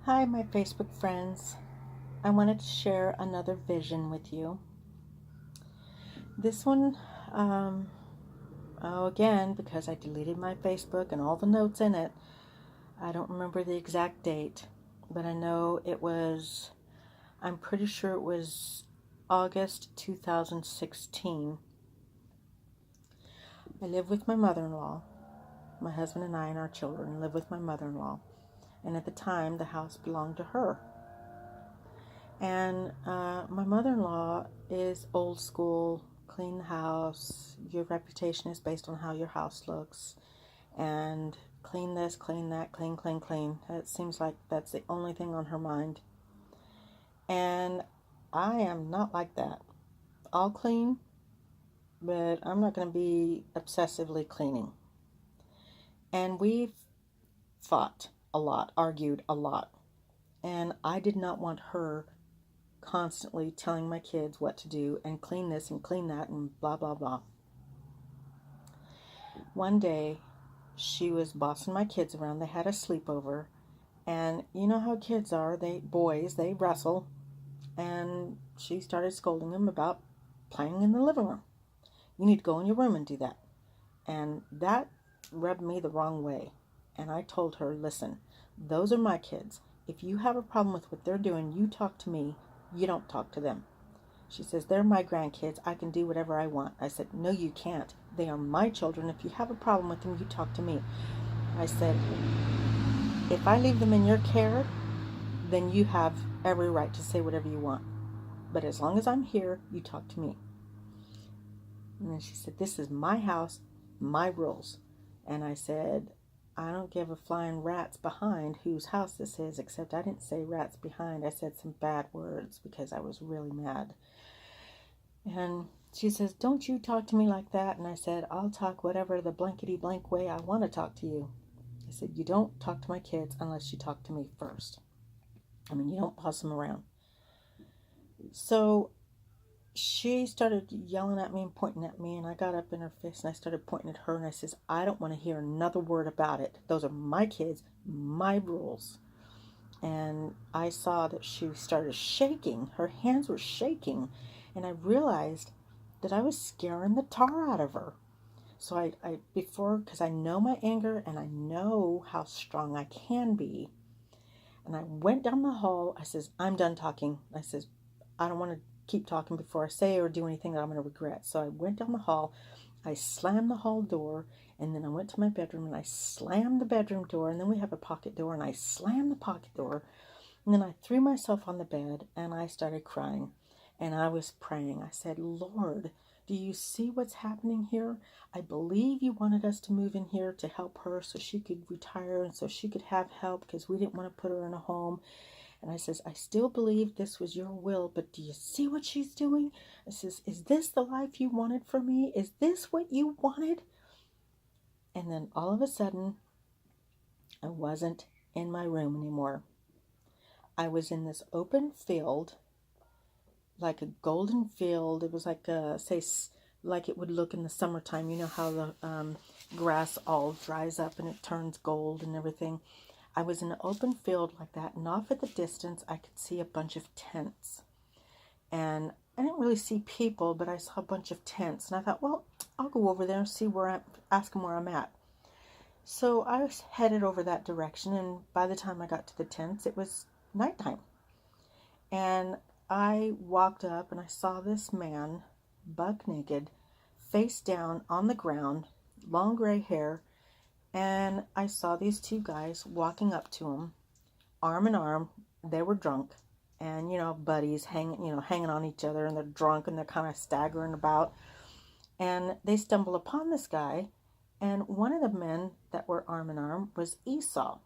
Hi, my Facebook friends. I wanted to share another vision with you. This one, um, again, because I deleted my Facebook and all the notes in it, I don't remember the exact date, but I know I'm pretty sure it was August 2016. I live with my mother-in-law. My husband and I and our children live with my mother-in-law. And at the time, the house belonged to her. And my mother-in-law is old school, clean the house. Your reputation is based on how your house looks. And clean this, clean that, clean, clean, clean. It seems like that's the only thing on her mind. And I am not like that. I'll clean, but I'm not going to be obsessively cleaning. And we've fought a lot, argued a lot. And I did not want her constantly telling my kids what to do and clean this and clean that and blah, blah, blah. One day, she was bossing my kids around. They had a sleepover. And you know how kids are. They wrestle. And she started scolding them about playing in the living room. You need to go in your room and do that. And that rubbed me the wrong way. And I told her, listen, those are my kids. If you have a problem with what they're doing, you talk to me. You don't talk to them. She says, they're my grandkids. I can do whatever I want. I said, no, you can't. They are my children. If you have a problem with them, you talk to me. I said, if I leave them in your care, then you have every right to say whatever you want. But as long as I'm here, you talk to me. And then she said, this is my house, my rules. And I said, I don't give a flying rat's behind whose house this is, except I didn't say rat's behind. I said some bad words because I was really mad. And she says, don't you talk to me like that. And I said, I'll talk whatever the blankety blank way I want to talk to you. I said, you don't talk to my kids unless you talk to me first. You don't boss them around. So she started yelling at me and pointing at me, and I got up in her face and I started pointing at her, and I says, I don't want to hear another word about it. Those are my kids, my rules. And I saw that she started shaking. Her hands were shaking, and I realized that I was scaring the tar out of her. So because I know my anger and I know how strong I can be, and I went down the hall. I says, I'm done talking. I says, I don't want to keep talking before I say or do anything that I'm going to regret. So I went down the hall. I slammed the hall door, and then I went to my bedroom and I slammed the bedroom door, and then we have a pocket door, and I slammed the pocket door, and then I threw myself on the bed and I started crying. And I was praying. I said, Lord, do you see what's happening here? I believe you wanted us to move in here to help her so she could retire and so she could have help because we didn't want to put her in a home. And I says, I still believe this was your will, but do you see what she's doing? I says, is this the life you wanted for me? Is this what you wanted? And then all of a sudden, I wasn't in my room anymore. I was in this open field, like a golden field. It was like, like it would look in the summertime. You know how the grass all dries up and it turns gold and everything. I was in an open field like that, and off at the distance, I could see a bunch of tents. And I didn't really see people, but I saw a bunch of tents. And I thought, well, I'll go over there and ask them where I'm at. So I was headed over that direction, and by the time I got to the tents, it was nighttime. And I walked up and I saw this man, buck naked, face down on the ground, long gray hair, and I saw these two guys walking up to him, arm in arm. They were drunk, and buddies hanging on each other, and they're drunk and they're kind of staggering about. And they stumble upon this guy, and one of the men that were arm in arm was Esau,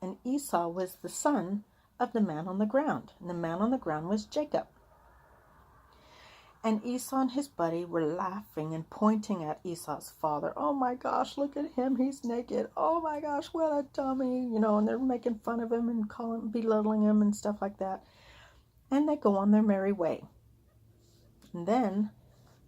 and Esau was the son of the man on the ground, and the man on the ground was Jacob. And Esau and his buddy were laughing and pointing at Esau's father. Oh my gosh, look at him, he's naked. Oh my gosh, what a dummy. And they're making fun of him and belittling him and stuff like that. And they go on their merry way. And then,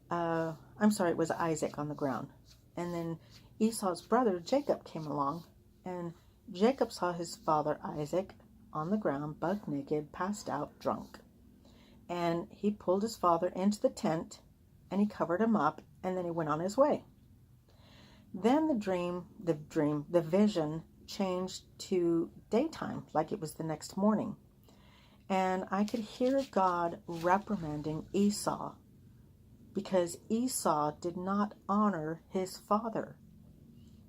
it was Isaac on the ground. And then Esau's brother, Jacob, came along. And Jacob saw his father, Isaac, on the ground, buck naked, passed out, drunk. And he pulled his father into the tent and he covered him up, and then he went on his way. Then the vision changed to daytime, like it was the next morning. And I could hear God reprimanding Esau because Esau did not honor his father.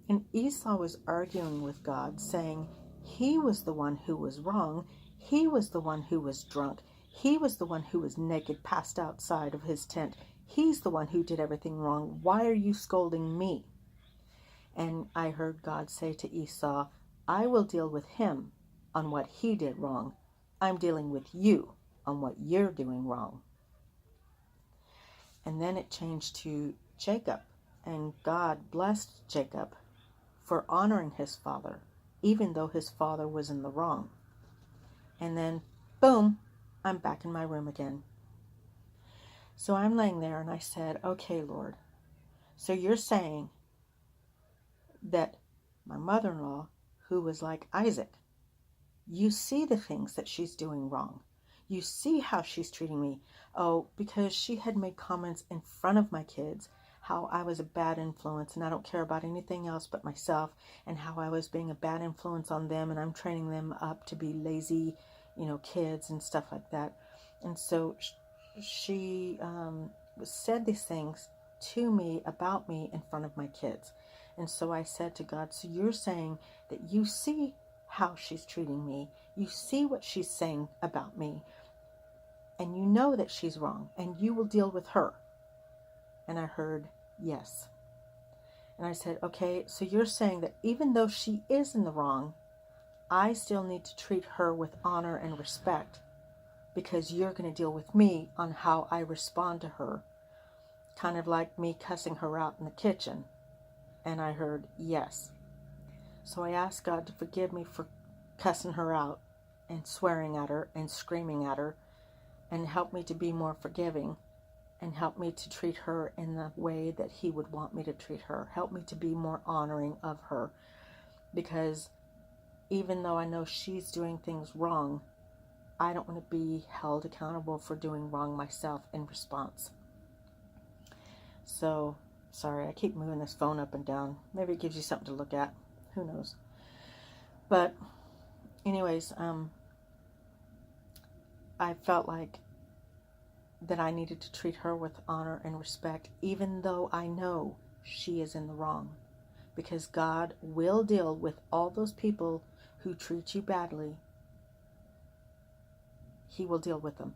And Esau was arguing with God, saying he was the one who was wrong. He was the one who was drunk. He was the one who was naked, passed outside of his tent. He's the one who did everything wrong. Why are you scolding me? And I heard God say to Esau, I will deal with him on what he did wrong. I'm dealing with you on what you're doing wrong. And then it changed to Jacob. And God blessed Jacob for honoring his father, even though his father was in the wrong. And then, boom, I'm back in my room again. So I'm laying there and I said, okay, Lord, so you're saying that my mother-in-law, who was like Isaac, you see the things that she's doing wrong. You see how she's treating me. Oh, because she had made comments in front of my kids, how I was a bad influence and I don't care about anything else but myself, and how I was being a bad influence on them and I'm training them up to be lazy, kids and stuff like that. And so she said these things to me about me in front of my kids. And so I said to God, so you're saying that you see how she's treating me, you see what she's saying about me, and you know that she's wrong, and you will deal with her. And I heard, yes. And I said, okay, so you're saying that even though she is in the wrong, I still need to treat her with honor and respect, because you're going to deal with me on how I respond to her, kind of like me cussing her out in the kitchen. And I heard, yes. So I asked God to forgive me for cussing her out and swearing at her and screaming at her, and help me to be more forgiving, and help me to treat her in the way that He would want me to treat her. Help me to be more honoring of her, because even though I know she's doing things wrong, I don't want to be held accountable for doing wrong myself in response. So, sorry, I keep moving this phone up and down. Maybe it gives you something to look at. Who knows? But anyways, I felt like that I needed to treat her with honor and respect, even though I know she is in the wrong, because God will deal with all those people who treat you badly. He will deal with them,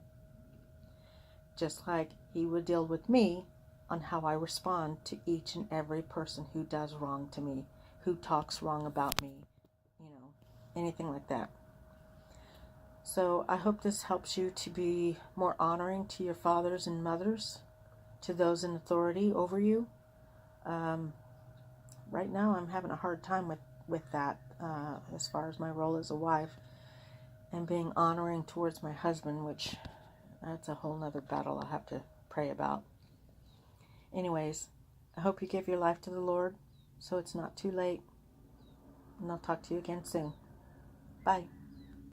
just like He would deal with me on how I respond to each and every person who does wrong to me, who talks wrong about me, anything like that. So I hope this helps you to be more honoring to your fathers and mothers, to those in authority over you. Right now I'm having a hard time with that, as far as my role as a wife, and being honoring towards my husband, which that's a whole nother battle I'll have to pray about. Anyways, I hope you give your life to the Lord so it's not too late, and I'll talk to you again soon. Bye.